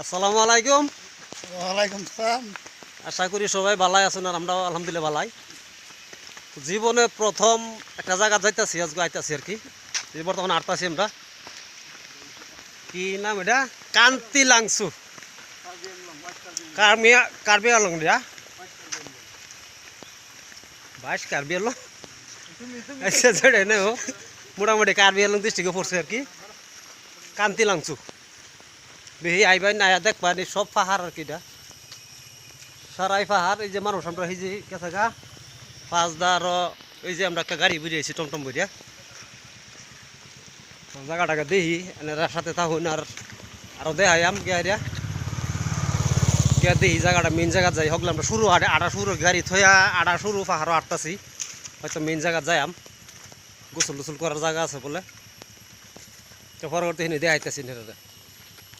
আসসালামু আলাইকুম। ওয়ালাইকুম সালাম। আশা করি সবাই ভালাই আছেন আর আমরাও আলহামদুলিল্লাহ ভালাই। জীবনে প্রথম একটা জায়গা যাইতাছি, আজকে আইতাছি আর কি। বর্তমানে আটতাছি আমরা। কি নাম এটা? কান্তি লাংসু কার্বি আলং দিয়া বাইশ কার্বি আলং আচ্ছা যেটা নেই মোটামুটি কার্বি আলং ডিস্ট্রিক্টে পড়ছে আর কি। কান্তি লাংসু বেহি আইবাই না দেখবা সব পাহাড় আর কি। এটা সারাই পাহাড়। এই যে মানুষ আমরা এই যে গেছে গা পাঁচদা আরো এই যে আমরা একটা গাড়ি বুঝিয়েছি টমটম বুঝিয়া জায়গাটাকে দেখি এনে সাথে থাকুন আর আরো দেখাইম গিয়া গিয়া দেখি জায়গাটা মেন জায়গা যাই হকলে আমরা শুরু আটা শুরু গাড়ি থইয়া আটা শুরু পাহাড়ও আটতাছি হয়তো মেন জায়গা যাইম। গোসল টোসল করার জায়গা আছে বলে তো পরবর্তী দেখাইতেছি